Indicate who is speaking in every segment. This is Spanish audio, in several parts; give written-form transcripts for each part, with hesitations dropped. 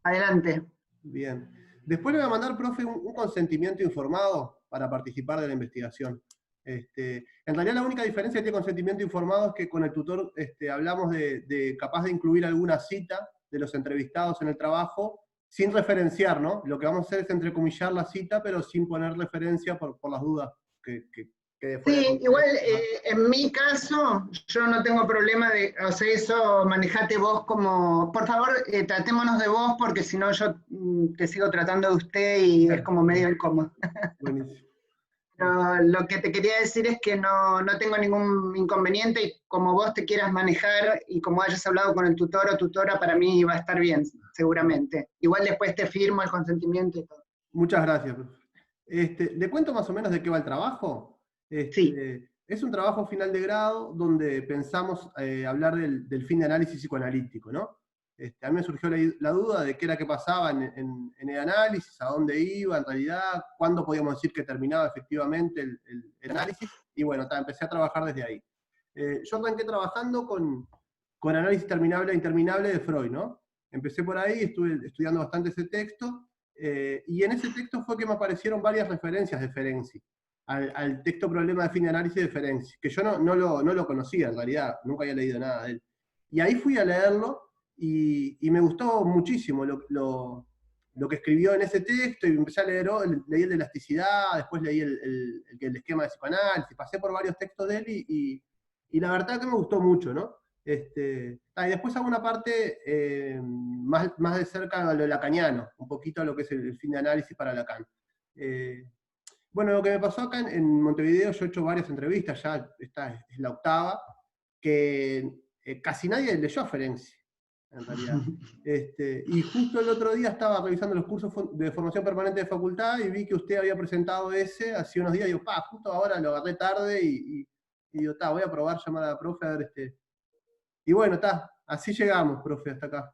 Speaker 1: Adelante.
Speaker 2: Bien. Después le voy a mandar, profe, un consentimiento informado para participar de la investigación. En realidad la única diferencia de este consentimiento informado es que con el tutor hablamos de capaz de incluir alguna cita de los entrevistados en el trabajo sin referenciar, ¿no? Lo que vamos a hacer es entrecomillar la cita, pero sin poner referencia por las dudas que quede fuera de
Speaker 1: Sí, igual
Speaker 2: contexto.
Speaker 1: en mi caso, yo no tengo problema de, o sea, eso manejate vos como, por favor, tratémonos de vos, porque si no yo te sigo tratando de usted y es como medio incómodo.
Speaker 2: Buenísimo.
Speaker 1: Pero lo que te quería decir es que no tengo ningún inconveniente y como vos te quieras manejar y como hayas hablado con el tutor o tutora, para mí va a estar bien, seguramente. Igual después te firmo el consentimiento y todo.
Speaker 2: Muchas gracias, profe. ¿Le cuento más o menos de qué va el trabajo?
Speaker 1: Sí,
Speaker 2: Es un trabajo final de grado donde pensamos hablar del fin de análisis psicoanalítico, ¿no? A mí me surgió la duda de qué era que pasaba en el análisis, a dónde iba en realidad, cuándo podíamos decir que terminaba efectivamente el análisis, y bueno, empecé a trabajar desde ahí. Yo arranqué trabajando con análisis terminable e interminable de Freud, ¿no? Empecé por ahí, estuve estudiando bastante ese texto, y en ese texto fue que me aparecieron varias referencias de Ferenczi, al texto problema de fin de análisis de Ferenczi, que yo no lo conocía en realidad, nunca había leído nada de él. Y ahí fui a leerlo y me gustó muchísimo lo que escribió en ese texto, y empecé a leer, leí el de elasticidad, después leí el esquema de psicoanálisis, pasé por varios textos de él y la verdad que me gustó mucho, ¿no? Y después hago una parte más de cerca a lo lacaniano, un poquito a lo que es el fin de análisis para Lacan. Bueno, lo que me pasó acá en Montevideo, yo he hecho varias entrevistas, ya esta es la octava, que casi nadie leyó a Ferenczi, en realidad. Y justo el otro día estaba revisando los cursos de formación permanente de facultad y vi que usted había presentado ese hace unos días, y digo, justo ahora lo agarré tarde y digo, voy a probar llamar a la profe a ver Y bueno, así llegamos, profe, hasta acá.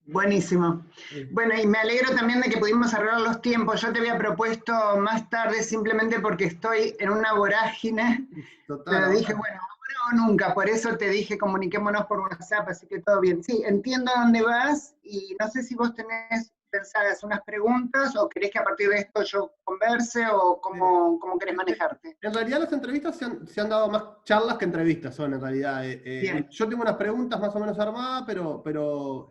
Speaker 1: buenísimo.
Speaker 2: Eh,
Speaker 1: Bueno, y me alegro también de que pudimos arreglar los tiempos. Yo te había propuesto más tarde simplemente porque estoy en una vorágine,
Speaker 2: Total,
Speaker 1: pero dije,
Speaker 2: ahora.
Speaker 1: bueno, ahora o nunca, por eso te dije comuniquémonos por WhatsApp, así que todo bien. Sí, entiendo a dónde vas y no sé si vos tenés pensadas unas preguntas o querés que a partir de esto yo converse o
Speaker 2: Eh,
Speaker 1: cómo querés manejarte.
Speaker 2: En realidad las entrevistas se han dado más charlas que entrevistas, son en realidad.
Speaker 1: Bien,
Speaker 2: Yo tengo unas preguntas más o menos armadas, pero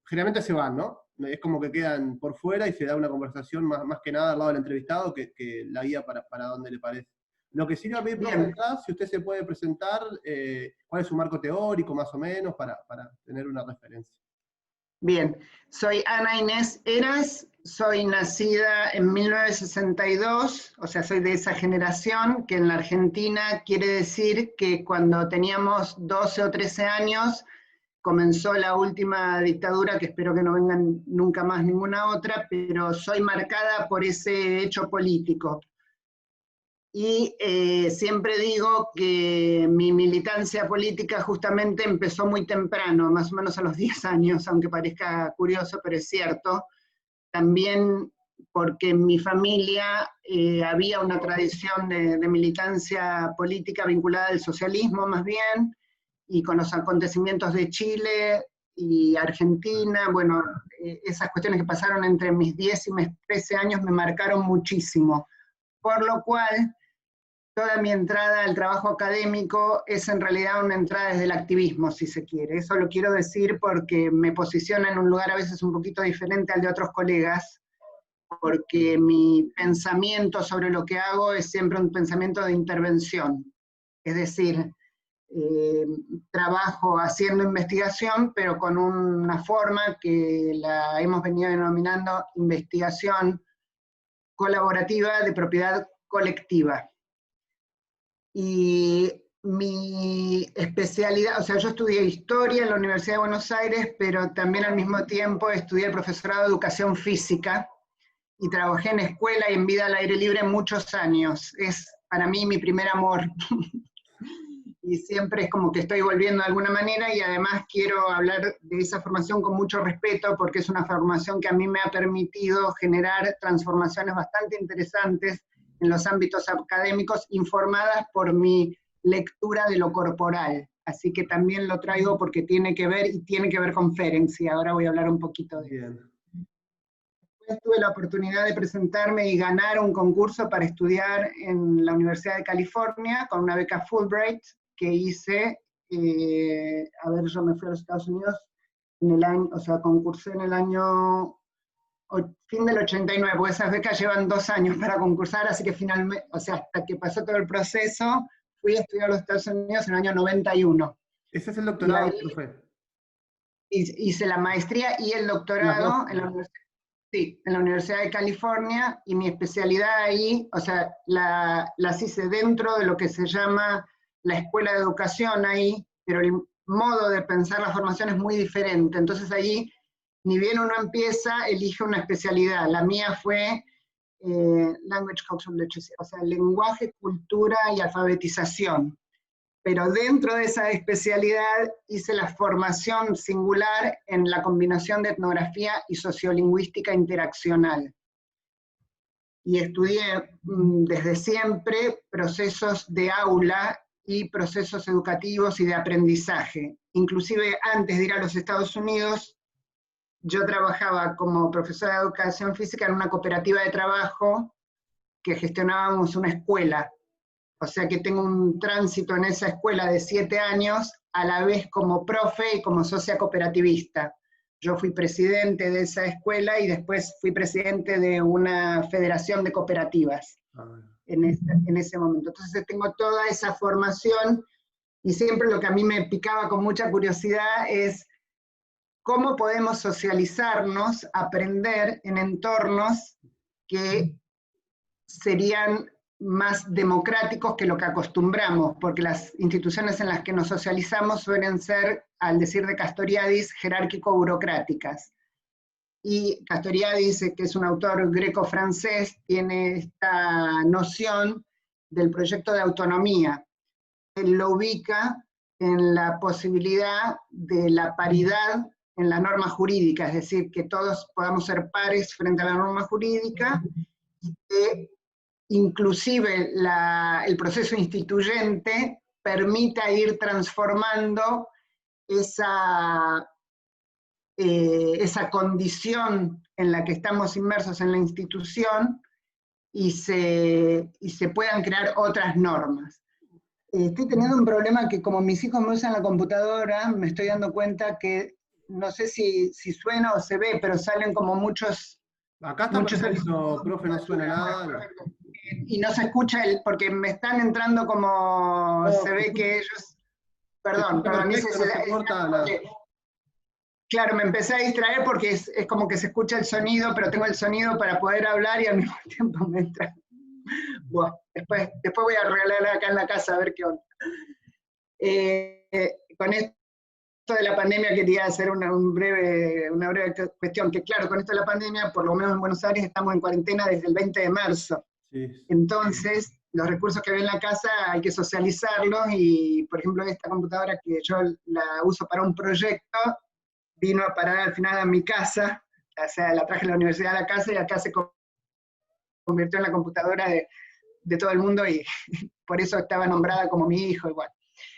Speaker 2: generalmente se van, ¿no? Es como que quedan por fuera y se da una conversación más que nada al lado del entrevistado que la guía para donde le parece. Lo que sí le voy a pedir, profe,
Speaker 1: bien.
Speaker 2: atrás, si usted se puede presentar, cuál es su marco teórico más o menos para tener una referencia.
Speaker 1: Bien, soy Ana Inés Eras, soy nacida en 1962, o sea, soy de esa generación que en la Argentina quiere decir que cuando teníamos 12 o 13 años comenzó la última dictadura, que espero que no vengan nunca más ninguna otra, pero soy marcada por ese hecho político. Y siempre digo que mi militancia política justamente empezó muy temprano, más o menos a los 10 años, aunque parezca curioso, pero es cierto. También porque en mi familia había una tradición de militancia política vinculada al socialismo más bien, y con los acontecimientos de Chile y Argentina, bueno, esas cuestiones que pasaron entre mis 10 y mis 13 años me marcaron muchísimo. Por lo cual, toda mi entrada al trabajo académico es en realidad una entrada desde el activismo, si se quiere. Eso lo quiero decir porque me posiciona en un lugar a veces un poquito diferente al de otros colegas, porque mi pensamiento sobre lo que hago es siempre un pensamiento de intervención. Es decir, eh, trabajo haciendo investigación, pero con una forma que la hemos venido denominando investigación colaborativa de propiedad colectiva. Y mi especialidad, o sea, yo estudié historia en la Universidad de Buenos Aires, pero también al mismo tiempo estudié el profesorado de educación física y trabajé en escuela y en vida al aire libre muchos años. Es para mí mi primer amor. Y siempre es como que estoy volviendo de alguna manera y además quiero hablar de esa formación con mucho respeto porque es una formación que a mí me ha permitido generar transformaciones bastante interesantes en los ámbitos académicos informadas por mi lectura de lo corporal. Así que también lo traigo porque tiene que ver y tiene que ver con Ferenczi. Ahora voy a hablar un poquito de eso.
Speaker 2: Bien.
Speaker 1: después tuve la oportunidad de presentarme y ganar un concurso para estudiar en la Universidad de California con una beca Fulbright que hice, a ver, yo me fui a los Estados Unidos en el año, o sea, concursé en el año fin del 89, porque esas becas llevan 2 años para concursar, así que finalmente, o sea, hasta que pasó todo el proceso, fui a estudiar a los Estados Unidos en el año 91.
Speaker 2: Ese es el
Speaker 1: Y
Speaker 2: doctorado,
Speaker 1: ahí
Speaker 2: profe.
Speaker 1: hice la maestría y el doctorado en la Universidad. Sí, en la Universidad de California, y mi especialidad ahí, o sea, las hice dentro de lo que se llama la escuela de educación ahí, pero el modo de pensar la formación es muy diferente. Entonces ahí, ni bien uno empieza, elige una especialidad. La mía fue Language, Culture, Literacy, o sea, lenguaje, cultura y alfabetización. Pero dentro de esa especialidad hice la formación singular en la combinación de etnografía y sociolingüística interaccional. Y estudié desde siempre procesos de aula y procesos educativos y de aprendizaje. Inclusive antes de ir a los Estados Unidos, yo trabajaba como profesora de educación física en una cooperativa de trabajo que gestionábamos una escuela. O sea que tengo un tránsito en esa escuela de 7 años, a la vez como profe y como socia cooperativista. Yo fui presidente de esa escuela y después fui presidente de una federación de cooperativas en ese momento. Entonces tengo toda esa formación y siempre lo que a mí me picaba con mucha curiosidad es cómo podemos socializarnos, aprender en entornos que serían más democráticos que lo que acostumbramos, porque las instituciones en las que nos socializamos suelen ser, al decir de Castoriadis, jerárquico-burocráticas. Y Castoriadis, que es un autor greco-francés, tiene esta noción del proyecto de autonomía. Él lo ubica en la posibilidad de la paridad en la norma jurídica, es decir, que todos podamos ser pares frente a la norma jurídica y que inclusive el proceso instituyente permita ir transformando esa condición en la que estamos inmersos en la institución y se puedan crear otras normas. Estoy teniendo un problema que como mis hijos me usan la computadora, me estoy dando cuenta que no sé si suena o se ve, pero salen como muchos...
Speaker 2: Acá está perfecto, profe, no suena nada.
Speaker 1: Y no se escucha porque me están entrando como,
Speaker 2: No,
Speaker 1: se ve que ellos, perdón,
Speaker 2: perfecto, no se corta nada.
Speaker 1: Claro, me empecé a distraer porque es como que se escucha el sonido, pero tengo el sonido para poder hablar y al mismo tiempo me entra. Bueno, después voy a regalar acá en la casa a ver qué onda. Con esto de la pandemia quería hacer una breve cuestión, que claro, con esto de la pandemia, por lo menos en Buenos Aires estamos en cuarentena desde el 20 de marzo. Sí. Entonces, los recursos que veo en la casa hay que socializarlos y, por ejemplo, esta computadora que yo la uso para un proyecto, vino a parar al final a mi casa, o sea, la traje de la universidad a la casa y acá se convirtió en la computadora de todo el mundo y por eso estaba nombrada como mi hijo, igual,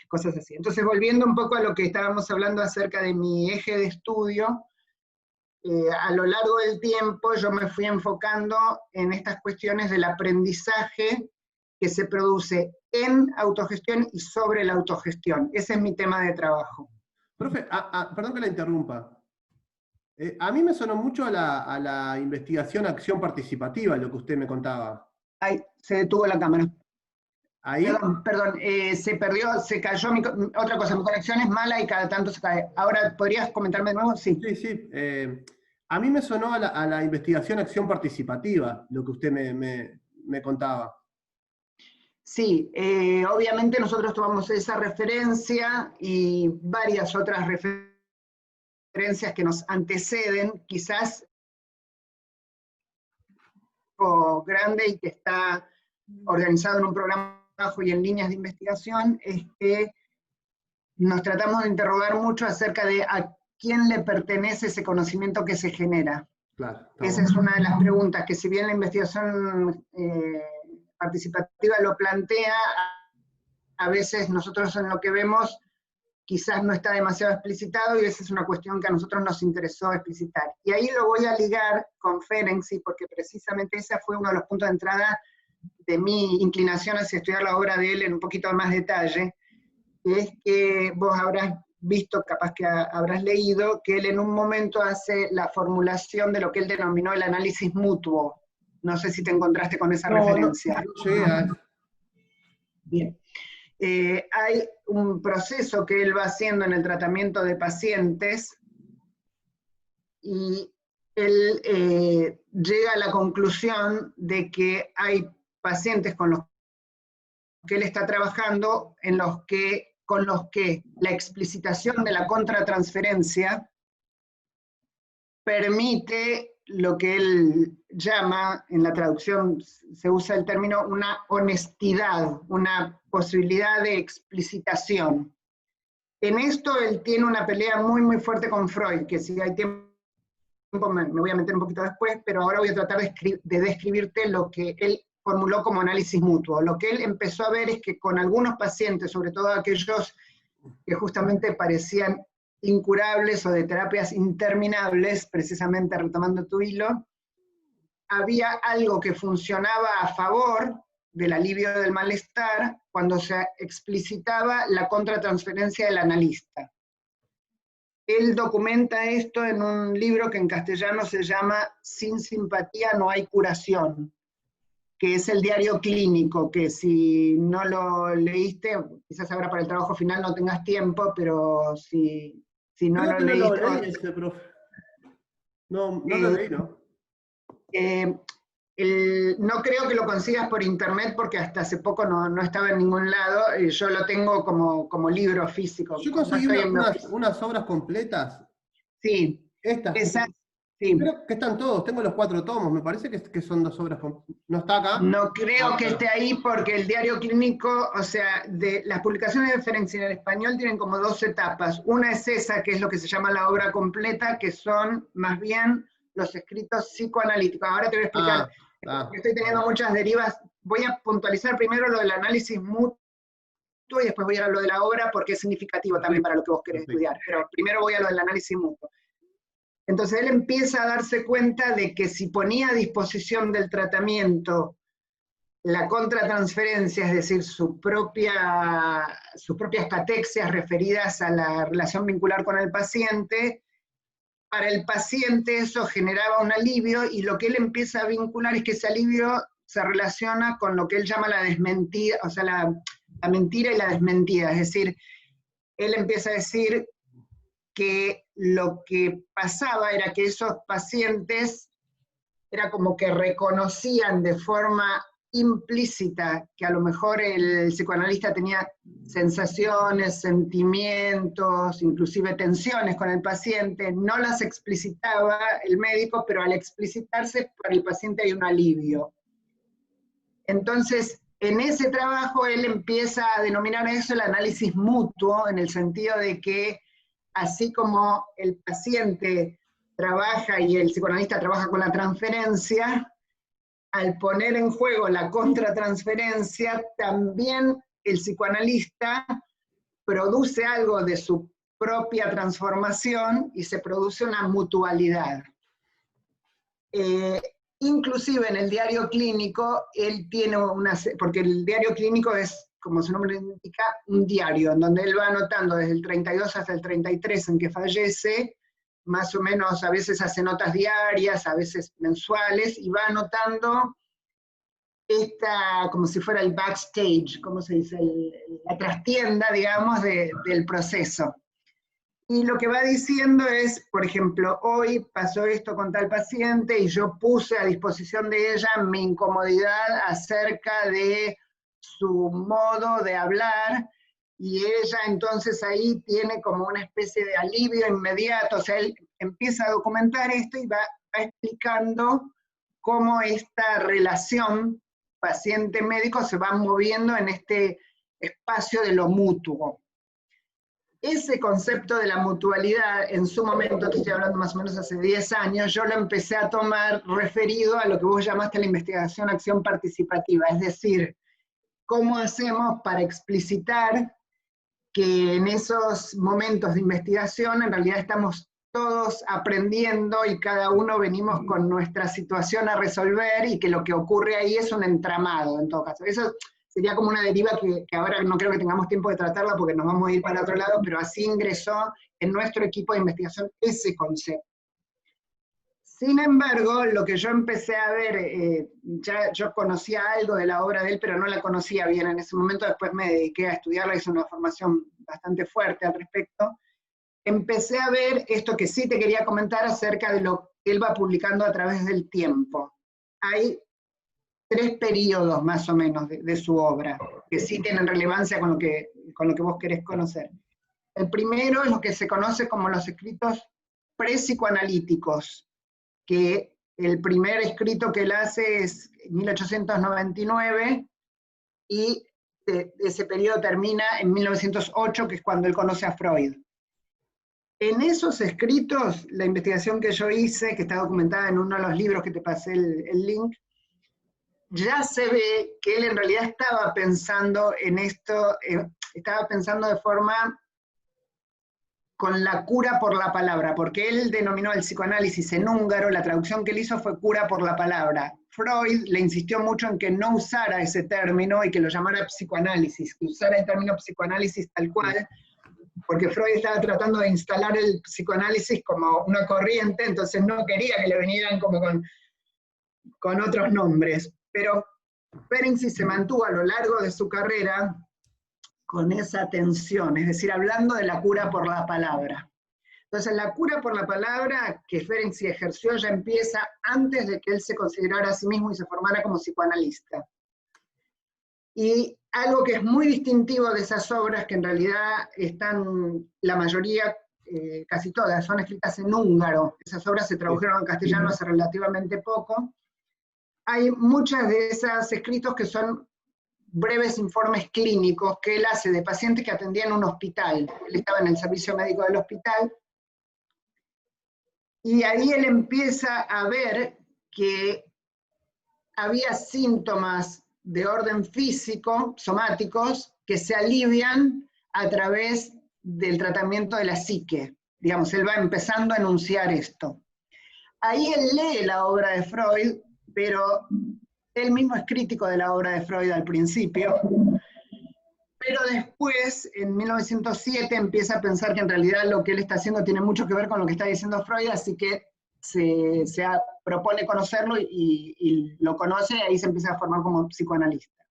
Speaker 1: cosas así. Entonces, volviendo un poco a lo que estábamos hablando acerca de mi eje de estudio, a lo largo del tiempo yo me fui enfocando en estas cuestiones del aprendizaje que se produce en autogestión y sobre la autogestión. Ese es mi tema de trabajo.
Speaker 2: Profe, perdón que la interrumpa. A mí me sonó mucho a la investigación acción participativa, lo que usted me contaba.
Speaker 1: Ay, se detuvo la cámara.
Speaker 2: ¿Ahí?
Speaker 1: Perdón, se perdió, se cayó, otra cosa, mi conexión es mala y cada tanto se cae. Ahora, ¿podrías comentarme de nuevo? Sí.
Speaker 2: Sí. A mí me sonó a la investigación acción participativa, lo que usted me contaba.
Speaker 1: Sí, obviamente nosotros tomamos esa referencia y varias otras referencias que nos anteceden, quizás grande y que está organizado en un programa y en líneas de investigación, es que nos tratamos de interrogar mucho acerca de a quién le pertenece ese conocimiento que se genera.
Speaker 2: Claro,
Speaker 1: esa es una de las preguntas, que si bien la investigación participativa lo plantea, a veces nosotros en lo que vemos quizás no está demasiado explicitado y esa es una cuestión que a nosotros nos interesó explicitar. Y ahí lo voy a ligar con Ferenczi, porque precisamente ese fue uno de los puntos de entrada de mi inclinación hacia estudiar la obra de él en un poquito más detalle, que es que vos habrás visto, capaz que habrás leído, que él en un momento hace la formulación de lo que él denominó el análisis mutuo. No sé si te encontraste con esa referencia.
Speaker 2: No llegué a eso.
Speaker 1: Bien. Hay un proceso que él va haciendo en el tratamiento de pacientes y él llega a la conclusión de que hay pacientes con los que él está trabajando con los que la explicitación de la contratransferencia permite lo que él llama, en la traducción se usa el término, una honestidad, una posibilidad de explicitación. En esto él tiene una pelea muy, muy fuerte con Freud, que si hay tiempo me voy a meter un poquito después, pero ahora voy a tratar de describirte lo que él formuló como análisis mutuo. Lo que él empezó a ver es que con algunos pacientes, sobre todo aquellos que justamente parecían incurables o de terapias interminables, precisamente retomando tu hilo, había algo que funcionaba a favor del alivio del malestar cuando se explicitaba la contratransferencia del analista. Él documenta esto en un libro que en castellano se llama Sin simpatía no hay curación, que es el diario clínico, que si no lo leíste, quizás ahora para el trabajo final no tengas tiempo, pero si no
Speaker 2: Creo
Speaker 1: lo
Speaker 2: que
Speaker 1: leíste...
Speaker 2: no lo leí ese, profe. No lo leí, ¿no?
Speaker 1: No creo que lo consigas por internet porque hasta hace poco no estaba en ningún lado, yo lo tengo como libro físico.
Speaker 2: Yo conseguí unas obras completas.
Speaker 1: Sí,
Speaker 2: Estas.
Speaker 1: esas, sí.
Speaker 2: Creo que están todos, tengo los 4 tomos, me parece que son 2 obras completas. ¿No está acá?
Speaker 1: No creo que esté ahí porque el diario clínico, o sea, de las publicaciones de Ferenczi en el español tienen como 2 etapas. Una es esa, que es lo que se llama la obra completa, que son más bien los escritos psicoanalíticos. Ahora te voy a explicar, porque estoy teniendo muchas derivas. Voy a puntualizar primero lo del análisis mutuo y después voy a lo de la obra porque es significativo también para lo que vos querés estudiar. Pero primero voy a lo del análisis mutuo. Entonces él empieza a darse cuenta de que si ponía a disposición del tratamiento la contratransferencia, es decir, sus propias catexias referidas a la relación vincular con el paciente, para el paciente eso generaba un alivio y lo que él empieza a vincular es que ese alivio se relaciona con lo que él llama la desmentida, o sea, la mentira y la desmentida, es decir, él empieza a decir que lo que pasaba era que esos pacientes era como que reconocían de forma implícita que a lo mejor el psicoanalista tenía sensaciones, sentimientos, inclusive tensiones con el paciente, no las explicitaba el médico, pero al explicitarse para el paciente hay un alivio. Entonces, en ese trabajo él empieza a denominar eso el análisis mutuo, en el sentido de que así como el paciente trabaja y el psicoanalista trabaja con la transferencia, al poner en juego la contratransferencia, también el psicoanalista produce algo de su propia transformación y se produce una mutualidad. Inclusive en el diario clínico, él tiene porque el diario clínico es, como su nombre indica, un diario, en donde él va anotando desde el 32 hasta el 33 en que fallece, más o menos a veces hace notas diarias, a veces mensuales, y va anotando como si fuera el backstage, ¿cómo se dice? La trastienda, digamos, del proceso. Y lo que va diciendo es, por ejemplo, hoy pasó esto con tal paciente y yo puse a disposición de ella mi incomodidad acerca de su modo de hablar, y ella entonces ahí tiene como una especie de alivio inmediato, o sea, él empieza a documentar esto y va explicando cómo esta relación paciente-médico se va moviendo en este espacio de lo mutuo. Ese concepto de la mutualidad, en su momento, te estoy hablando más o menos hace 10 años, yo lo empecé a tomar referido a lo que vos llamaste la investigación-acción participativa, es decir, cómo hacemos para explicitar que en esos momentos de investigación en realidad estamos todos aprendiendo y cada uno venimos con nuestra situación a resolver y que lo que ocurre ahí es un entramado, en todo caso. Eso sería como una deriva que ahora no creo que tengamos tiempo de tratarla porque nos vamos a ir para otro lado, pero así ingresó en nuestro equipo de investigación ese concepto. Sin embargo, lo que yo empecé a ver, ya yo conocía algo de la obra de él, pero no la conocía bien en ese momento, después me dediqué a estudiarla, hice una formación bastante fuerte al respecto. Empecé a ver esto que sí te quería comentar acerca de lo que él va publicando a través del tiempo. Hay 3 periodos más o menos de su obra, que sí tienen relevancia con lo que vos querés conocer. El primero es lo que se conoce como los escritos pre-psicoanalíticos, que el primer escrito que él hace es 1899, y ese periodo termina en 1908, que es cuando él conoce a Freud. En esos escritos, la investigación que yo hice, que está documentada en uno de los libros que te pasé el link, ya se ve que él en realidad estaba pensando en esto, estaba pensando de forma con la cura por la palabra, porque él denominó el psicoanálisis en húngaro, la traducción que él hizo fue cura por la palabra. Freud le insistió mucho en que no usara ese término y que lo llamara psicoanálisis, que usara el término psicoanálisis tal cual, porque Freud estaba tratando de instalar el psicoanálisis como una corriente, entonces no quería que le vinieran como con otros nombres. Pero Ferenczi se mantuvo a lo largo de su carrera con esa tensión, es decir, hablando de la cura por la palabra. Entonces, la cura por la palabra que Ferenczi ejerció ya empieza antes de que él se considerara a sí mismo y se formara como psicoanalista. Y algo que es muy distintivo de esas obras, que en realidad están, la mayoría, casi todas, son escritas en húngaro. Esas obras se tradujeron en castellano hace relativamente poco. Hay muchas de esos escritos que son breves informes clínicos que él hace de pacientes que atendía en un hospital. Él estaba en el servicio médico del hospital, y ahí él empieza a ver que había síntomas de orden físico, somáticos, que se alivian a través del tratamiento de la psique. Digamos, él va empezando a enunciar esto. Ahí él lee la obra de Freud, pero él mismo es crítico de la obra de Freud al principio, pero después, en 1907, empieza a pensar que en realidad lo que él está haciendo tiene mucho que ver con lo que está diciendo Freud, así que se propone conocerlo y lo conoce, y ahí se empieza a formar como psicoanalista.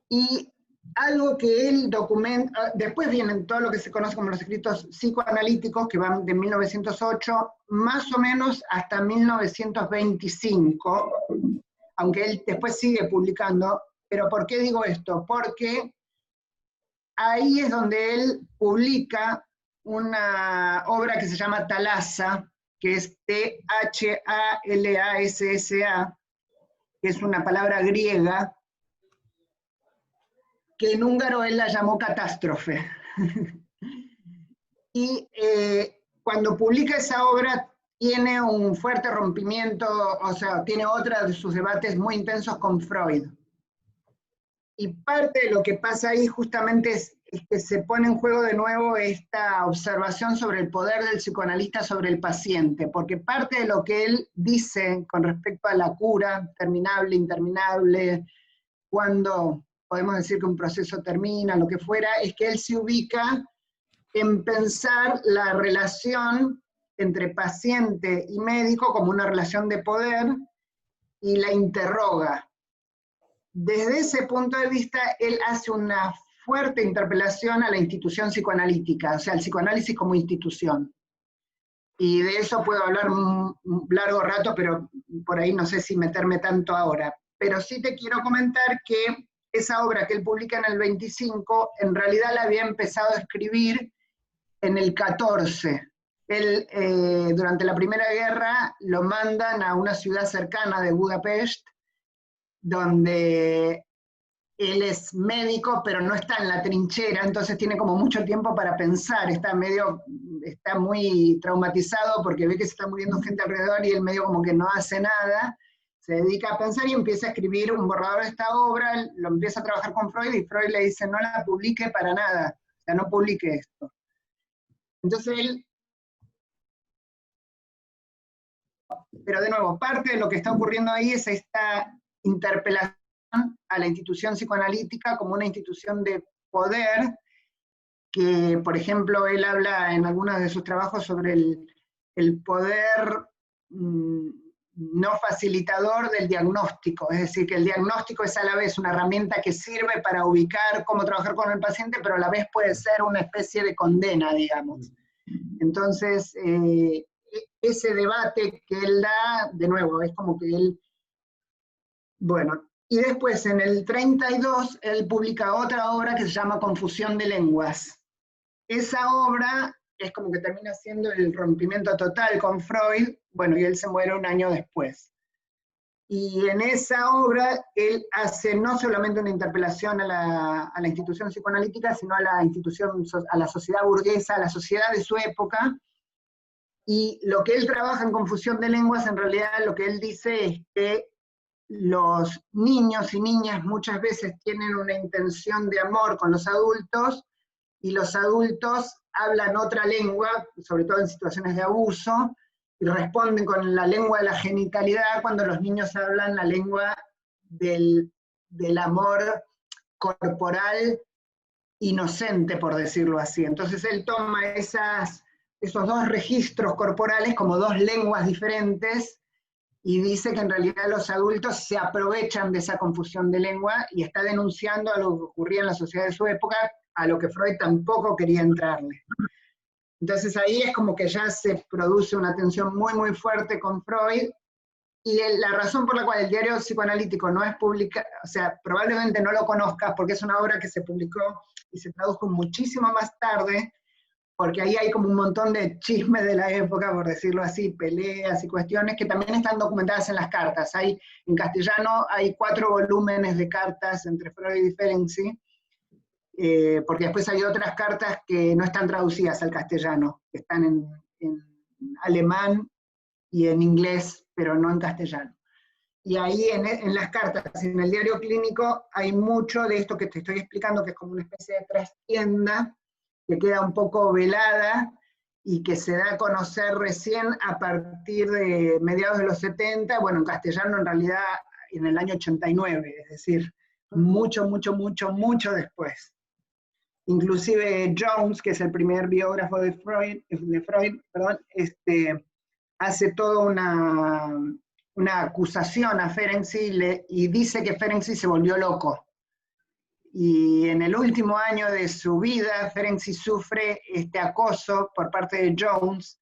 Speaker 1: Y algo que él documenta, después vienen todo lo que se conoce como los escritos psicoanalíticos, que van de 1908 más o menos hasta 1925, aunque él después sigue publicando. Pero ¿por qué digo esto? Porque ahí es donde él publica una obra que se llama Thalassa, que es T-H-A-L-A-S-S-A, que es una palabra griega, que en húngaro él la llamó catástrofe. Y cuando publica esa obra tiene un fuerte rompimiento, o sea, tiene otra de sus debates muy intensos con Freud. Y parte de lo que pasa ahí justamente es que se pone en juego de nuevo esta observación sobre el poder del psicoanalista sobre el paciente, porque parte de lo que él dice con respecto a la cura, terminable, interminable, cuando podemos decir que un proceso termina, lo que fuera, es que él se ubica en pensar la relación entre paciente y médico como una relación de poder, y la interroga. Desde ese punto de vista, él hace una fuerte interpelación a la institución psicoanalítica, o sea, al psicoanálisis como institución. Y de eso puedo hablar un largo rato, pero por ahí no sé si meterme tanto ahora. Pero sí te quiero comentar que esa obra que él publica en el 25, en realidad la había empezado a escribir en el 14. Él, durante la Primera Guerra, lo mandan a una ciudad cercana de Budapest, donde él es médico, pero no está en la trinchera, entonces tiene como mucho tiempo para pensar, está muy traumatizado porque ve que se está muriendo gente alrededor y él medio como que no hace nada, se dedica a pensar y empieza a escribir un borrador de esta obra, lo empieza a trabajar con Freud y Freud le dice no la publique para nada, sea, no publique esto. Entonces él, pero de nuevo, parte de lo que está ocurriendo ahí es esta interpelación a la institución psicoanalítica como una institución de poder, que por ejemplo él habla en algunos de sus trabajos sobre el poder no facilitador del diagnóstico, es decir, que el diagnóstico es a la vez una herramienta que sirve para ubicar cómo trabajar con el paciente, pero a la vez puede ser una especie de condena, digamos. Entonces, ese debate que él da, de nuevo, es como que él, bueno, y después en el 32 él publica otra obra que se llama Confusión de Lenguas. Esa obra es como que termina siendo el rompimiento total con Freud, bueno, y él se muere un año después. Y en esa obra él hace no solamente una interpelación a la institución psicoanalítica, sino a la institución, a la sociedad burguesa, a la sociedad de su época, y lo que él trabaja en Confusión de Lenguas, en realidad lo que él dice es que los niños y niñas muchas veces tienen una intención de amor con los adultos, y los adultos hablan otra lengua, sobre todo en situaciones de abuso, y responden con la lengua de la genitalidad cuando los niños hablan la lengua del amor corporal inocente, por decirlo así. Entonces él toma esos dos registros corporales como dos lenguas diferentes y dice que en realidad los adultos se aprovechan de esa confusión de lengua y está denunciando a lo que ocurría en la sociedad de su época, a lo que Freud tampoco quería entrarle. Entonces ahí es como que ya se produce una tensión muy, muy fuerte con Freud, y la razón por la cual el diario psicoanalítico no es publicado, o sea, probablemente no lo conozcas porque es una obra que se publicó y se tradujo muchísimo más tarde, porque ahí hay como un montón de chismes de la época, por decirlo así, peleas y cuestiones que también están documentadas en las cartas. En castellano hay 4 volúmenes de cartas entre Freud y Ferenczi, porque después hay otras cartas que no están traducidas al castellano, que están en alemán y en inglés, pero no en castellano. Y ahí en las cartas, en el diario clínico, hay mucho de esto que te estoy explicando, que es como una especie de trastienda, que queda un poco velada y que se da a conocer recién a partir de mediados de los 70, bueno, en castellano en realidad en el año 89, es decir, mucho, mucho, mucho, mucho después. Inclusive Jones, que es el primer biógrafo de Freud, hace toda una acusación a Ferenczi y dice que Ferenczi se volvió loco. Y en el último año de su vida, Ferenczi sufre este acoso por parte de Jones,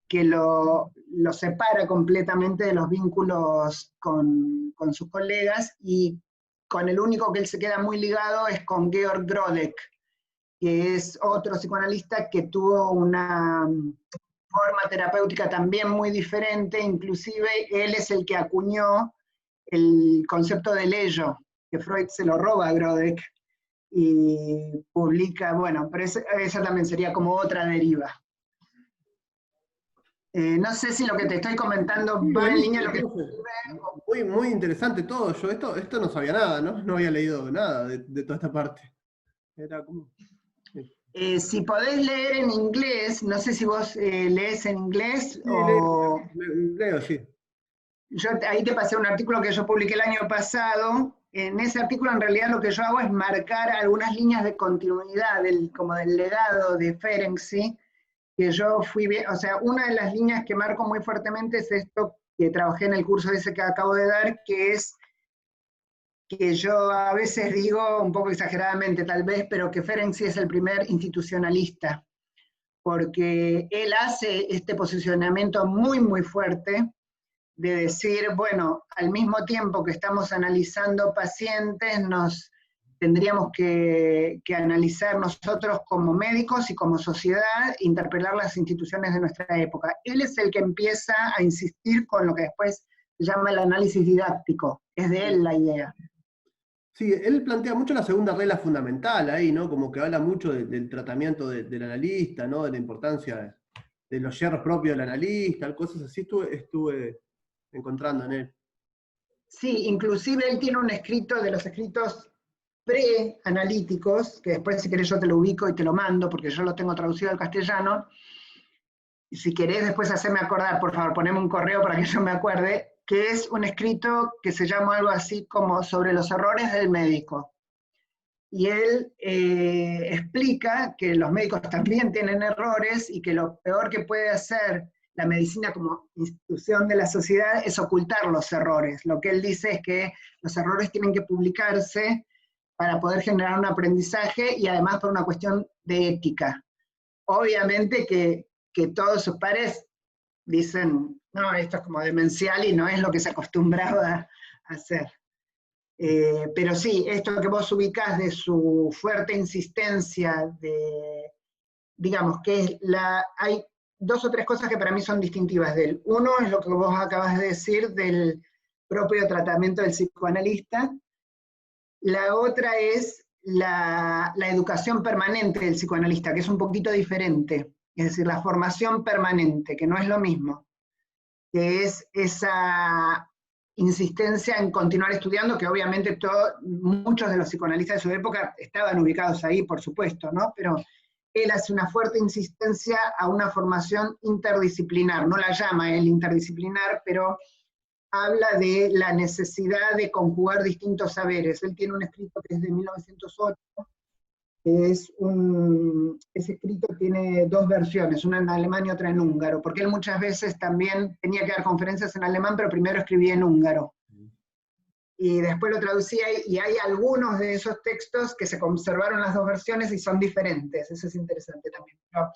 Speaker 1: que lo separa completamente de los vínculos con sus colegas, y con el único que él se queda muy ligado es con Georg Grodek, que es otro psicoanalista que tuvo una forma terapéutica también muy diferente, inclusive él es el que acuñó el concepto del ello, que Freud se lo roba a Grodek, y publica, bueno, pero esa también sería como otra deriva. No sé si lo que te estoy comentando
Speaker 2: Sí,
Speaker 1: va en línea lo que...
Speaker 2: muy, muy interesante todo. Yo esto no sabía nada, ¿no? No había leído nada de toda esta parte. Era como...
Speaker 1: si podés leer en inglés, no sé si vos lees en inglés
Speaker 2: Sí,
Speaker 1: o...
Speaker 2: leo, sí.
Speaker 1: Ahí te pasé un artículo que yo publiqué el año pasado. En ese artículo en realidad lo que yo hago es marcar algunas líneas de continuidad, como del legado de Ferenczi, que yo fui bien, o sea, una de las líneas que marco muy fuertemente es esto que trabajé en el curso ese que acabo de dar, que es que yo a veces digo, un poco exageradamente tal vez, pero que Ferenczi es el primer institucionalista, porque él hace este posicionamiento muy, muy fuerte, de decir, bueno, al mismo tiempo que estamos analizando pacientes, nos tendríamos que analizar nosotros como médicos y como sociedad, interpelar las instituciones de nuestra época. Él es el que empieza a insistir con lo que después se llama el análisis didáctico, es de él la idea.
Speaker 2: Sí, él plantea mucho la segunda regla fundamental ahí, ¿no? Como que habla mucho del tratamiento del analista, ¿no? De la importancia de los yerros propios del analista, cosas así estuve encontrando en él.
Speaker 1: Sí, inclusive él tiene un escrito de los escritos preanalíticos, que después si querés yo te lo ubico y te lo mando, porque yo lo tengo traducido al castellano, y si querés después hacerme acordar, por favor, poneme un correo para que yo me acuerde, que es un escrito que se llama algo así como sobre los errores del médico. Y él explica que los médicos también tienen errores y que lo peor que puede hacer la medicina como institución de la sociedad es ocultar los errores. Lo que él dice es que los errores tienen que publicarse para poder generar un aprendizaje y además por una cuestión de ética. Obviamente que todos sus pares dicen, no, esto es como demencial y no es lo que se acostumbraba a hacer. Pero sí, esto que vos ubicás de su fuerte insistencia, digamos que hay dos o tres cosas que para mí son distintivas de él. Uno es lo que vos acabas de decir del propio tratamiento del psicoanalista. La otra es la educación permanente del psicoanalista, que es un poquito diferente. Es decir, la formación permanente, que no es lo mismo, que es esa insistencia en continuar estudiando, que obviamente muchos de los psicoanalistas de su época estaban ubicados ahí, por supuesto, ¿no? Pero él hace una fuerte insistencia a una formación interdisciplinar, no la llama él interdisciplinar, pero habla de la necesidad de conjugar distintos saberes. Él tiene un escrito que es de 1908, que ese escrito tiene dos versiones, una en alemán y otra en húngaro, porque él muchas veces también tenía que dar conferencias en alemán, pero primero escribía en húngaro. Y después lo traducía, y hay algunos de esos textos que se conservaron las dos versiones y son diferentes, eso es interesante también. Pero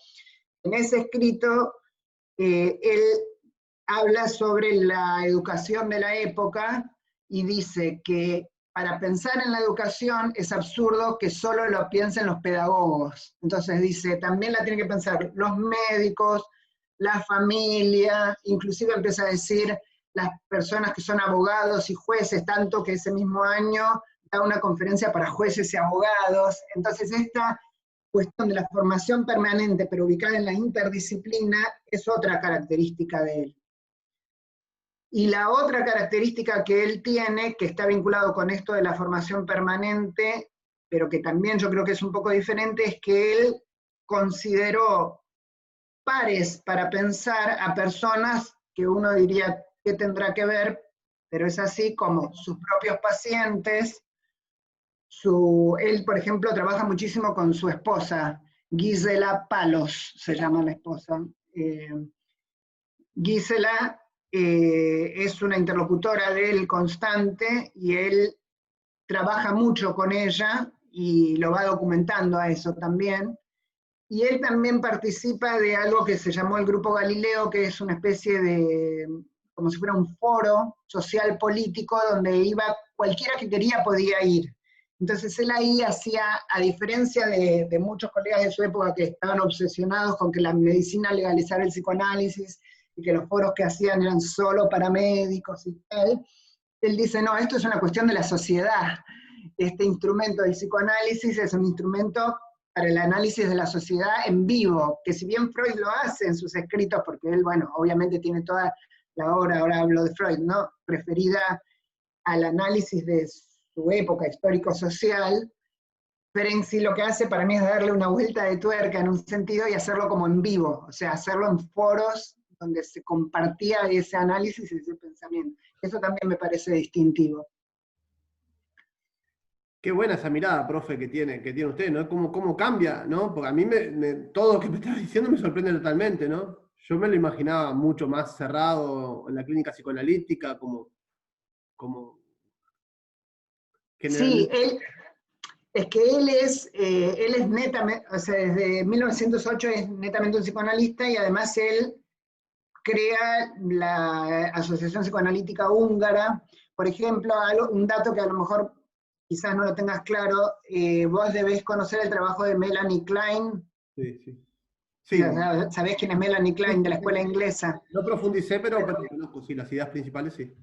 Speaker 1: en ese escrito, él habla sobre la educación de la época y dice que para pensar en la educación es absurdo que solo lo piensen los pedagogos. Entonces dice, también la tienen que pensar los médicos, la familia, inclusive empieza a decir las personas que son abogados y jueces, tanto que ese mismo año da una conferencia para jueces y abogados. Entonces esta cuestión de la formación permanente, pero ubicada en la interdisciplina, es otra característica de él. Y la otra característica que él tiene, que está vinculado con esto de la formación permanente, pero que también yo creo que es un poco diferente, es que él consideró pares para pensar a personas que uno diría que tendrá que ver, pero es así como sus propios pacientes. Él, por ejemplo, trabaja muchísimo con su esposa, Gisela Palos, se llama la esposa. Gisela es una interlocutora de él constante y él trabaja mucho con ella y lo va documentando a eso también. Y él también participa de algo que se llamó el Grupo Galileo, que es una especie de, como si fuera un foro social político donde iba cualquiera que quería podía ir. Entonces él ahí hacía, a diferencia de muchos colegas de su época que estaban obsesionados con que la medicina legalizara el psicoanálisis, y que los foros que hacían eran solo para médicos y tal, él dice, no, esto es una cuestión de la sociedad. Este instrumento del psicoanálisis es un instrumento para el análisis de la sociedad en vivo, que si bien Freud lo hace en sus escritos, porque él, bueno, obviamente tiene toda la obra, ahora hablo de Freud, ¿no?, preferida al análisis de su época histórico-social, Ferenczi lo que hace para mí es darle una vuelta de tuerca en un sentido y hacerlo como en vivo, o sea, hacerlo en foros donde se compartía ese análisis y ese pensamiento. Eso también me parece distintivo.
Speaker 2: Qué buena esa mirada, profe, que tiene usted, ¿no? ¿Cómo cambia, ¿no? Porque a mí todo lo que me está diciendo me sorprende totalmente, ¿no? Yo me lo imaginaba mucho más cerrado en la clínica psicoanalítica, como
Speaker 1: Sí,
Speaker 2: generalmente.
Speaker 1: es que él es netamente, o sea, desde 1908 es netamente un psicoanalista y además él crea la Asociación Psicoanalítica Húngara. Por ejemplo, un dato que a lo mejor quizás no lo tengas claro, vos debés conocer el trabajo de Melanie Klein.
Speaker 2: Sí, sí. Sí,
Speaker 1: ¿Sabés quién es Melanie Klein de la escuela inglesa?
Speaker 2: no profundicé, pero conozco, sí, las ideas principales, sí.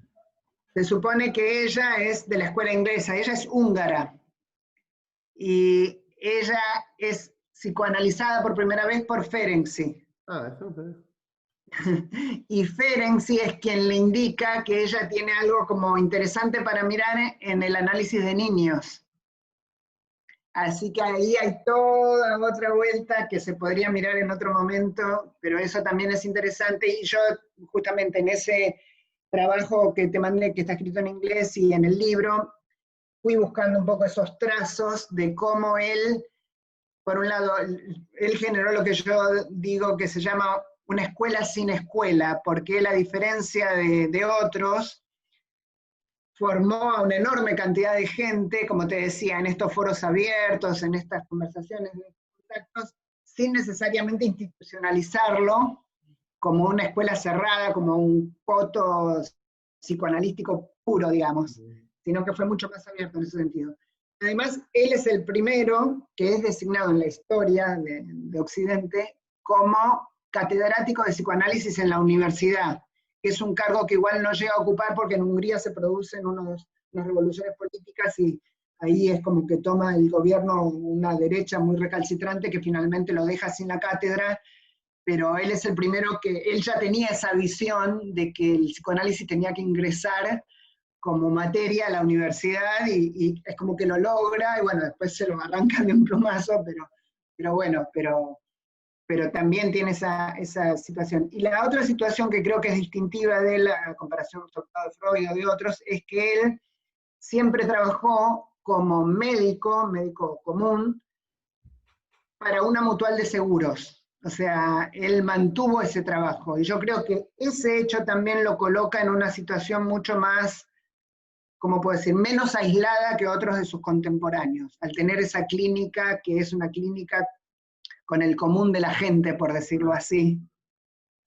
Speaker 1: Se supone que ella es de la escuela inglesa, ella es húngara. Y ella es psicoanalizada por primera vez por Ferenczi.
Speaker 2: Ah, eso no sé.
Speaker 1: Y Ferenczi es quien le indica que ella tiene algo como interesante para mirar en el análisis de niños. Así que ahí hay toda otra vuelta que se podría mirar en otro momento, pero eso también es interesante. Y yo justamente en ese trabajo que te mandé, que está escrito en inglés, y en el libro, fui buscando un poco esos trazos de cómo él, por un lado, él generó lo que yo digo que se llama una escuela sin escuela, porque él, a diferencia de otros, formó a una enorme cantidad de gente, como te decía, en estos foros abiertos, en estas conversaciones de contactos, sin necesariamente institucionalizarlo como una escuela cerrada, como un coto psicoanalítico puro, digamos, sino que fue mucho más abierto en ese sentido. Además, él es el primero que es designado en la historia de Occidente como catedrático de psicoanálisis en la universidad, que es un cargo que igual no llega a ocupar porque en Hungría se producen unas revoluciones políticas y ahí es como que toma el gobierno una derecha muy recalcitrante que finalmente lo deja sin la cátedra, pero él es el primero que, él ya tenía esa visión de que el psicoanálisis tenía que ingresar como materia a la universidad y es como que lo logra, y bueno, después se lo arrancan de un plumazo, pero bueno, pero también tiene esa situación. Y la otra situación que creo que es distintiva de la comparación con Freud o de otros, es que él siempre trabajó como médico común, para una mutual de seguros. O sea, él mantuvo ese trabajo. Y yo creo que ese hecho también lo coloca en una situación mucho más, ¿cómo puedo decir?, menos aislada que otros de sus contemporáneos, al tener esa clínica que es una clínica con el común de la gente, por decirlo así,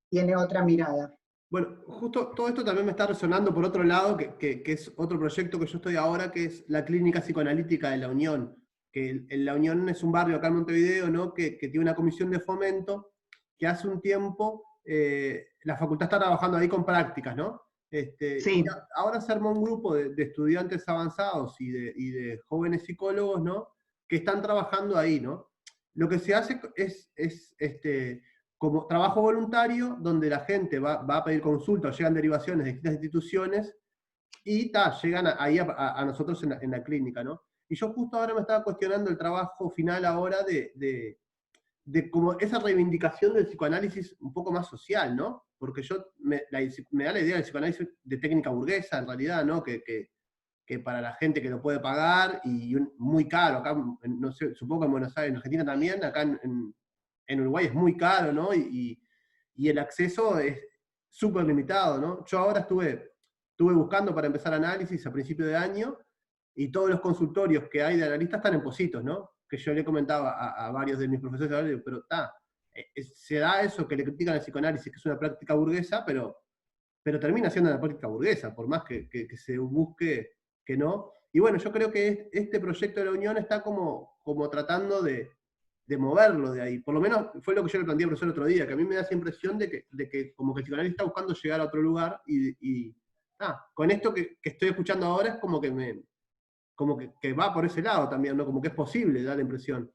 Speaker 1: tiene otra mirada.
Speaker 2: Bueno, justo todo esto también me está resonando por otro lado, que es otro proyecto que yo estoy ahora, que es la Clínica Psicoanalítica de La Unión, que en La Unión es un barrio acá en Montevideo, ¿no? que tiene una comisión de fomento, que hace un tiempo la facultad está trabajando ahí con prácticas, ¿no?
Speaker 1: Sí.
Speaker 2: Y ahora se armó un grupo de estudiantes avanzados y de jóvenes psicólogos, ¿no? Que están trabajando ahí, ¿no? Lo que se hace es como trabajo voluntario, donde la gente va a pedir consulta o llegan derivaciones de distintas instituciones y llegan ahí a nosotros en la clínica, ¿no? Y yo justo ahora me estaba cuestionando el trabajo final ahora de como esa reivindicación del psicoanálisis un poco más social, ¿no? Porque me da la idea del psicoanálisis de técnica burguesa, en realidad, ¿no? Que para la gente que lo puede pagar y muy caro, acá, no sé, supongo que en Buenos Aires, en Argentina también, acá en Uruguay es muy caro, ¿no? Y el acceso es súper limitado, ¿no? Yo ahora estuve buscando para empezar análisis a principio de año y todos los consultorios que hay de analistas están en Positos, ¿no? Que yo le comentaba a varios de mis profesores, pero se da eso que le critican al psicoanálisis, que es una práctica burguesa, pero termina siendo una práctica burguesa, por más que se busque que no. Y bueno, yo creo que este proyecto de la Unión está como tratando de moverlo de ahí. Por lo menos fue lo que yo le planteé al profesor el otro día, que a mí me da esa impresión de que como que el psicoanálisis está buscando llegar a otro lugar y con esto que estoy escuchando ahora es como que va por ese lado también, ¿no? Como que es posible, da la impresión.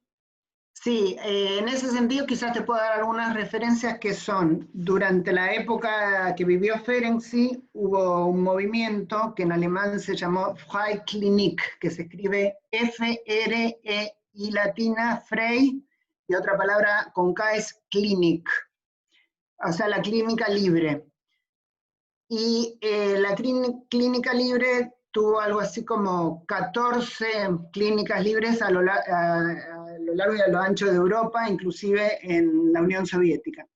Speaker 1: Sí, en ese sentido quizás te puedo dar algunas referencias que son, durante la época que vivió Ferenczi, hubo un movimiento que en alemán se llamó Freiklinik, que se escribe F-R-E-I latina, Frei, y otra palabra con K es Klinik, o sea, la clínica libre. Y la clínica libre tuvo algo así como 14 clínicas libres a lo largo y a lo ancho de Europa, inclusive en la Unión Soviética.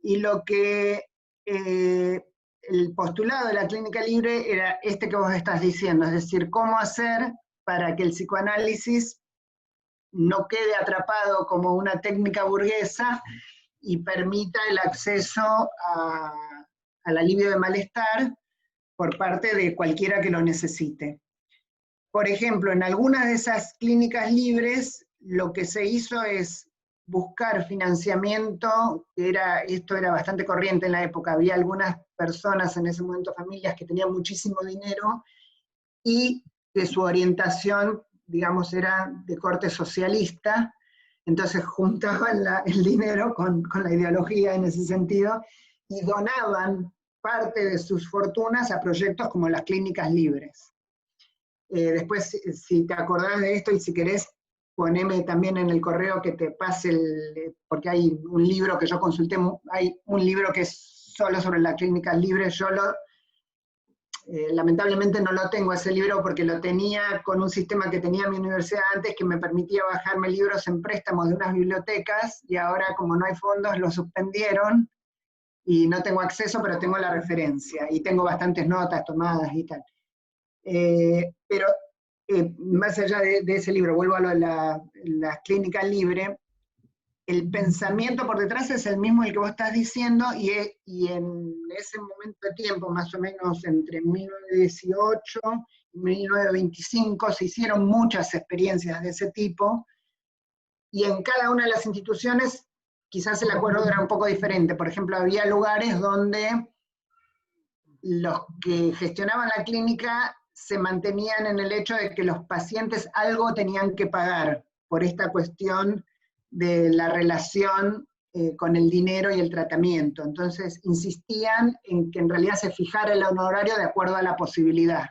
Speaker 1: Y lo que el postulado de la clínica libre era este que vos estás diciendo, es decir, cómo hacer para que el psicoanálisis no quede atrapado como una técnica burguesa y permita el acceso al alivio de malestar por parte de cualquiera que lo necesite. Por ejemplo, en algunas de esas clínicas libres, lo que se hizo es buscar financiamiento, esto era bastante corriente en la época, había algunas personas en ese momento, familias que tenían muchísimo dinero y que su orientación, digamos, era de corte socialista, entonces juntaban el dinero con la ideología en ese sentido y donaban parte de sus fortunas a proyectos como las clínicas libres. Después, si te acordás de esto y si querés, poneme también en el correo que te pase porque hay un libro que yo consulté, hay un libro que es solo sobre las clínicas libres, yo lamentablemente no lo tengo ese libro porque lo tenía con un sistema que tenía mi universidad antes que me permitía bajarme libros en préstamos de unas bibliotecas, y ahora como no hay fondos lo suspendieron y no tengo acceso, pero tengo la referencia y tengo bastantes notas tomadas y tal. Pero más allá de ese libro, vuelvo a lo de la clínica libre, el pensamiento por detrás es el mismo el que vos estás diciendo, y en ese momento de tiempo, más o menos entre 1918 y 1925, se hicieron muchas experiencias de ese tipo, y en cada una de las instituciones quizás el acuerdo era un poco diferente. Por ejemplo, había lugares donde los que gestionaban la clínica se mantenían en el hecho de que los pacientes algo tenían que pagar por esta cuestión de la relación con el dinero y el tratamiento. Entonces insistían en que en realidad se fijara el honorario de acuerdo a la posibilidad.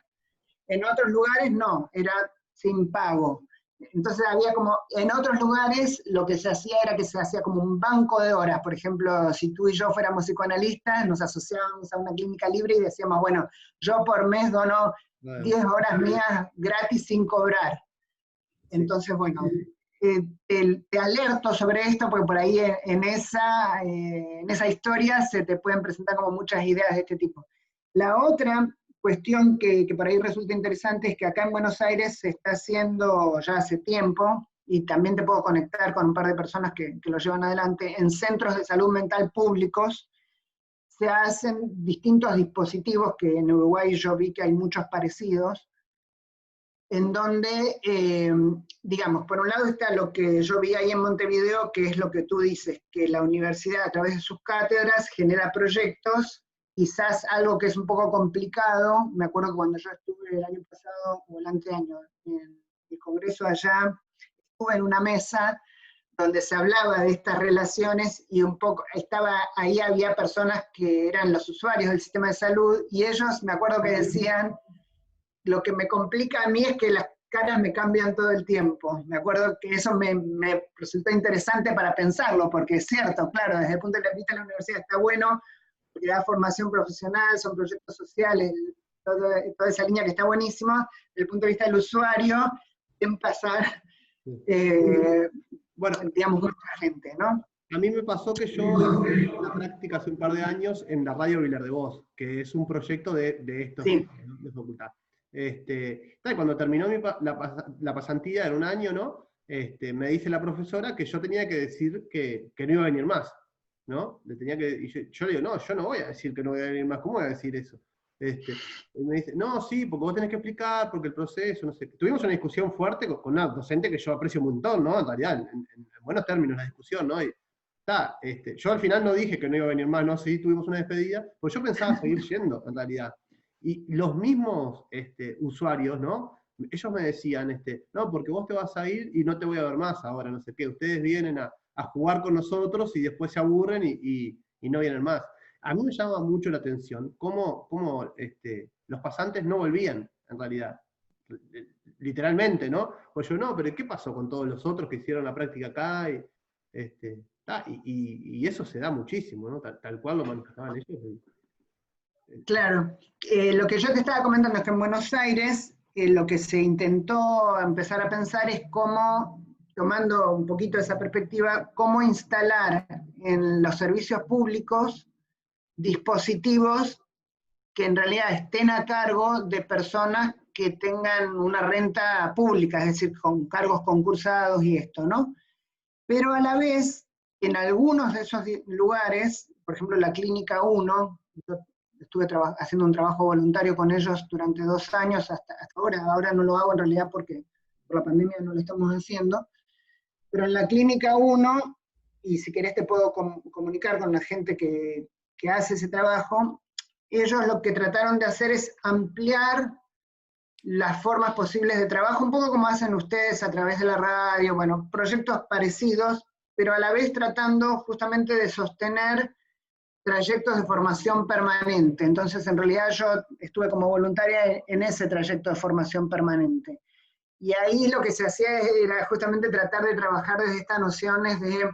Speaker 1: En otros lugares no, era sin pago. Entonces había como, en otros lugares lo que se hacía era que se hacía como un banco de horas. Por ejemplo, si tú y yo fuéramos psicoanalistas, nos asociábamos a una clínica libre y decíamos, bueno, yo por mes dono 10 horas mías gratis sin cobrar. Entonces, bueno, te alerto sobre esto porque por ahí en esa historia se te pueden presentar como muchas ideas de este tipo. La otra cuestión que por ahí resulta interesante es que acá en Buenos Aires se está haciendo ya hace tiempo, y también te puedo conectar con un par de personas que lo llevan adelante, en centros de salud mental públicos se hacen distintos dispositivos, que en Uruguay yo vi que hay muchos parecidos, en donde, digamos, por un lado está lo que yo vi ahí en Montevideo, que es lo que tú dices, que la universidad a través de sus cátedras genera proyectos, quizás algo que es un poco complicado. Me acuerdo que cuando yo estuve el año pasado, o el anteaño, en el congreso allá, estuve en una mesa donde se hablaba de estas relaciones, y un poco, ahí había personas que eran los usuarios del sistema de salud, y ellos, me acuerdo que decían, lo que me complica a mí es que las caras me cambian todo el tiempo. Me acuerdo que eso me resultó interesante para pensarlo, porque es cierto, claro, desde el punto de vista de la universidad está bueno, porque da formación profesional, son proyectos sociales, toda esa línea que está buenísima. Desde el punto de vista del usuario, en pasar,
Speaker 2: bueno,
Speaker 1: digamos, mucha gente, ¿no?
Speaker 2: A mí me pasó que yo hice una práctica hace un par de años en la Radio Vilar de Voz, que es un proyecto de estos
Speaker 1: Sí.
Speaker 2: de facultad. Cuando terminó la pasantía en un año, ¿no? Me dice la profesora que yo tenía que decir que no iba a venir más, ¿no? Y yo le digo, no, yo no voy a decir que no voy a venir más, ¿cómo voy a decir eso? Y me dice, no, sí, porque vos tenés que explicar, porque el proceso, no sé. Tuvimos una discusión fuerte con una docente que yo aprecio un montón, ¿no? En realidad, en buenos términos la discusión, ¿no? Yo al final no dije que no iba a venir más, no, sí, tuvimos una despedida, pues yo pensaba seguir yendo, en realidad. Y los mismos usuarios, ¿no? Ellos me decían, no, porque vos te vas a ir y no te voy a ver más ahora, no sé qué, ustedes vienen a jugar con nosotros y después se aburren y no vienen más. A mí me llama mucho la atención cómo los pasantes no volvían, en realidad. Literalmente, ¿no? Pues yo, no, pero ¿qué pasó con todos los otros que hicieron la práctica acá? Y eso se da muchísimo, ¿no? Tal cual lo manifestaban ellos.
Speaker 1: Claro. Lo que yo te estaba comentando es que en Buenos Aires lo que se intentó empezar a pensar es cómo, tomando un poquito esa perspectiva, cómo instalar en los servicios públicos dispositivos que en realidad estén a cargo de personas que tengan una renta pública, es decir, con cargos concursados y esto, ¿no? Pero a la vez, en algunos de esos lugares, por ejemplo la Clínica 1, yo estuve haciendo un trabajo voluntario con ellos durante 2 años, hasta ahora no lo hago en realidad porque por la pandemia no lo estamos haciendo, pero en la Clínica 1, y si querés te puedo comunicar con la gente que hace ese trabajo, ellos lo que trataron de hacer es ampliar las formas posibles de trabajo, un poco como hacen ustedes a través de la radio, bueno, proyectos parecidos, pero a la vez tratando justamente de sostener trayectos de formación permanente. Entonces, en realidad yo estuve como voluntaria en ese trayecto de formación permanente. Y ahí lo que se hacía era justamente tratar de trabajar desde estas nociones de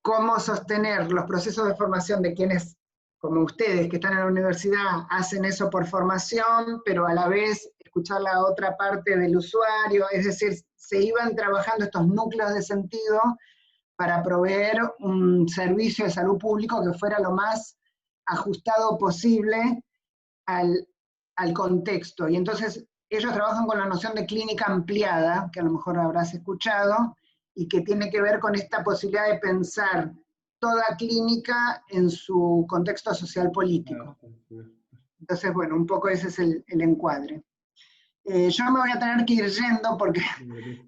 Speaker 1: cómo sostener los procesos de formación de quienes, como ustedes que están en la universidad, hacen eso por formación, pero a la vez escuchar la otra parte del usuario, es decir, se iban trabajando estos núcleos de sentido para proveer un servicio de salud público que fuera lo más ajustado posible al contexto. Y entonces ellos trabajan con la noción de clínica ampliada, que a lo mejor habrás escuchado, y que tiene que ver con esta posibilidad de pensar toda clínica en su contexto social político. Entonces, bueno, un poco ese es el encuadre. Yo me voy a tener que ir yendo porque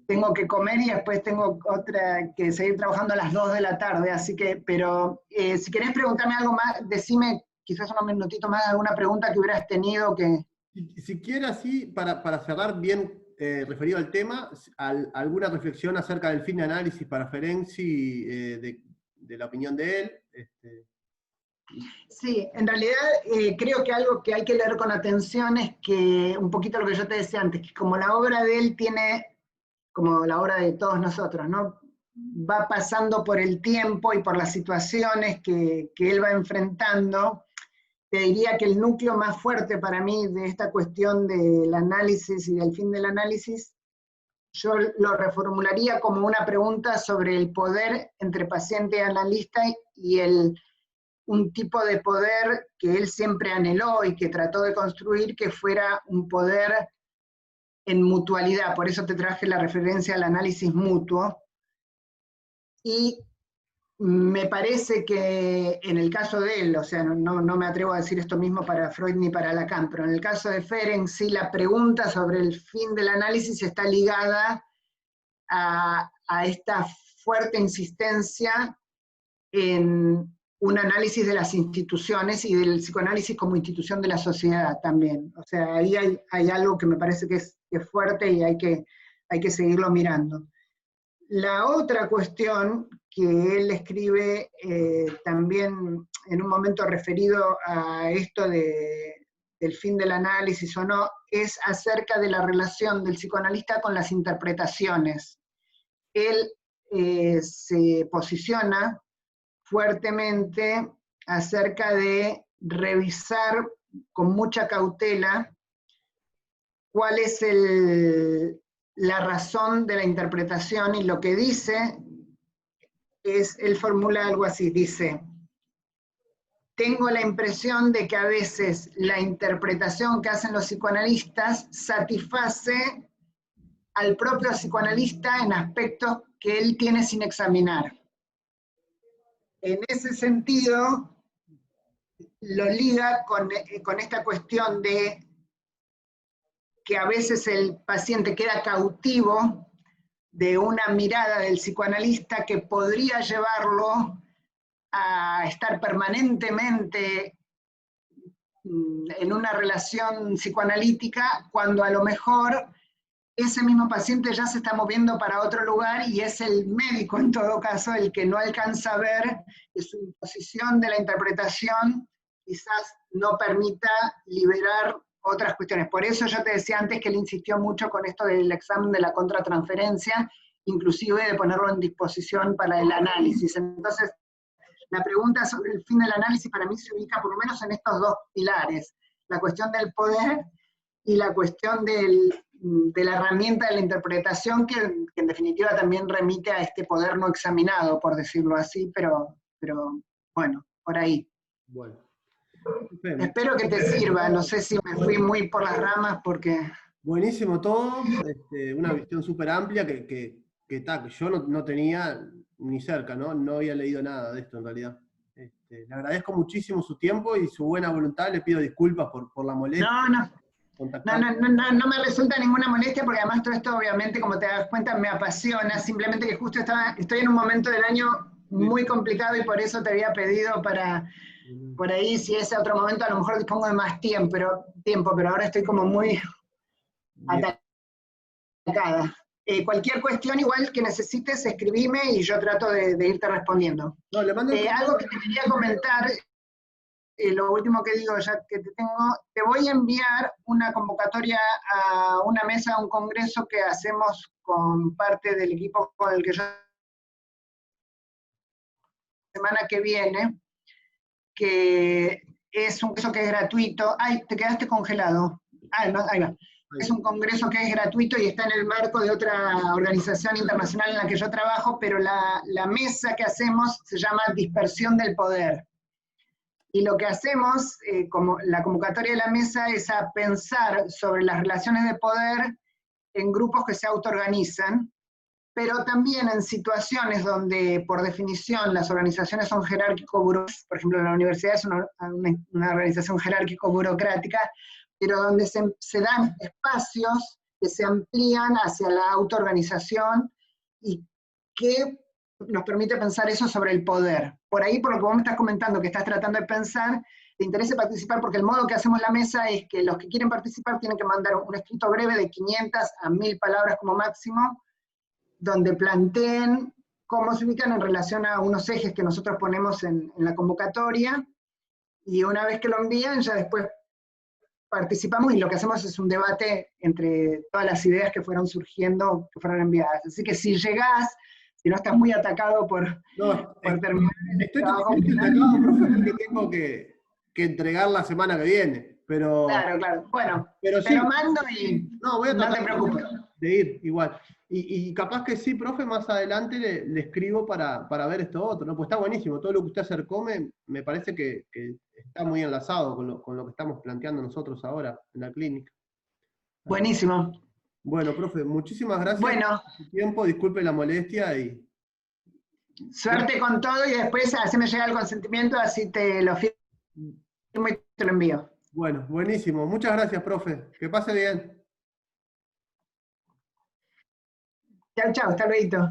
Speaker 1: tengo que comer y después tengo que seguir trabajando a las 2 de la tarde, así que, pero si querés preguntarme algo más, decime quizás unos minutitos más, alguna pregunta que hubieras tenido que...
Speaker 2: Si quieres, así, para cerrar bien referido al tema, alguna reflexión acerca del fin de análisis para Ferenczi, de la opinión de él.
Speaker 1: Sí, en realidad creo que algo que hay que leer con atención es que, un poquito lo que yo te decía antes, que como la obra de él tiene, como la obra de todos nosotros, ¿no? Va pasando por el tiempo y por las situaciones que él va enfrentando, te diría que el núcleo más fuerte para mí de esta cuestión del análisis y del fin del análisis, yo lo reformularía como una pregunta sobre el poder entre paciente y analista y un tipo de poder que él siempre anheló y que trató de construir, que fuera un poder en mutualidad. Por eso te traje la referencia al análisis mutuo. Y me parece que en el caso de él, o sea, no me atrevo a decir esto mismo para Freud ni para Lacan, pero en el caso de Ferenczi, la pregunta sobre el fin del análisis está ligada a esta fuerte insistencia en un análisis de las instituciones y del psicoanálisis como institución de la sociedad también. O sea, ahí hay algo que me parece que es fuerte y hay que seguirlo mirando. La otra cuestión que él escribe también en un momento referido a esto del fin del análisis o no, es acerca de la relación del psicoanalista con las interpretaciones. Él se posiciona fuertemente acerca de revisar con mucha cautela cuál es la razón de la interpretación, y lo que dice es, él formula algo así, dice: tengo la impresión de que a veces la interpretación que hacen los psicoanalistas satisface al propio psicoanalista en aspectos que él tiene sin examinar. En ese sentido, lo liga con esta cuestión de que a veces el paciente queda cautivo de una mirada del psicoanalista que podría llevarlo a estar permanentemente en una relación psicoanalítica, cuando a lo mejor ese mismo paciente ya se está moviendo para otro lugar y es el médico, en todo caso, el que no alcanza a ver que su imposición de la interpretación quizás no permita liberar otras cuestiones. Por eso yo te decía antes que él insistió mucho con esto del examen de la contratransferencia, inclusive de ponerlo en disposición para el análisis. Entonces, la pregunta sobre el fin del análisis para mí se ubica por lo menos en estos dos pilares: la cuestión del poder y la cuestión de la herramienta de la interpretación, que en definitiva también remite a este poder no examinado, por decirlo así, pero bueno, por ahí.
Speaker 2: Bueno.
Speaker 1: Espero que te sirva, no sé si me fui muy por las ramas porque...
Speaker 2: Buenísimo todo, una visión súper amplia que yo no tenía ni cerca, ¿no? Había leído nada de esto en realidad. Le agradezco muchísimo su tiempo y su buena voluntad, le pido disculpas por la molestia.
Speaker 1: No me resulta ninguna molestia, porque además todo esto, obviamente, como te das cuenta, me apasiona, simplemente que justo estoy en un momento del año muy complicado y por eso te había pedido para, por ahí, si ese otro momento, a lo mejor dispongo de más tiempo, pero ahora estoy como muy atacada. Cualquier cuestión igual que necesites, escribime y yo trato de irte respondiendo.
Speaker 2: No, le mando
Speaker 1: algo que te quería comentar lo último que digo, ya que te tengo, te voy a enviar una convocatoria a una mesa, a un congreso que hacemos con parte del equipo con el que yo la semana que viene, que es un congreso que es gratuito. Ay, te quedaste congelado. Ah, no, ahí va. Es un congreso que es gratuito y está en el marco de otra organización internacional en la que yo trabajo, pero la mesa que hacemos se llama Dispersión del Poder. Y lo que hacemos, como la convocatoria de la mesa, es a pensar sobre las relaciones de poder en grupos que se autoorganizan, pero también en situaciones donde, por definición, las organizaciones son jerárquico-burocráticas, por ejemplo, la universidad es una organización jerárquico-burocrática, pero donde se dan espacios que se amplían hacia la autoorganización y que nos permite pensar eso sobre el poder. Por ahí, por lo que vos me estás comentando, que estás tratando de pensar, te interesa participar, porque el modo que hacemos la mesa es que los que quieren participar tienen que mandar un escrito breve de 500 a 1000 palabras como máximo, donde planteen cómo se ubican en relación a unos ejes que nosotros ponemos en la convocatoria, y una vez que lo envían, ya después participamos y lo que hacemos es un debate entre todas las ideas que fueron surgiendo, que fueron enviadas. Así que si llegás, si no estás muy atacado por terminar el trabajo.
Speaker 2: Estoy atacado, profe, porque tengo que entregar la semana que viene. Pero,
Speaker 1: claro. Bueno,
Speaker 2: pero
Speaker 1: te
Speaker 2: sí,
Speaker 1: lo mando y
Speaker 2: no, voy a
Speaker 1: no te
Speaker 2: tratar
Speaker 1: preocupes.
Speaker 2: de ir igual. Y capaz que sí, profe, más adelante le escribo para ver esto otro, ¿no? Pues está buenísimo, todo lo que usted acercó me parece que está muy enlazado con lo que estamos planteando nosotros ahora en la clínica.
Speaker 1: Buenísimo.
Speaker 2: Bueno, profe, muchísimas gracias
Speaker 1: Bueno,
Speaker 2: por su tiempo, disculpe la molestia
Speaker 1: suerte con todo y después haceme llegar el consentimiento, así te lo firmo y te lo envío.
Speaker 2: Bueno, buenísimo. Muchas gracias, profe. Que pase bien.
Speaker 1: Chau, hasta luego.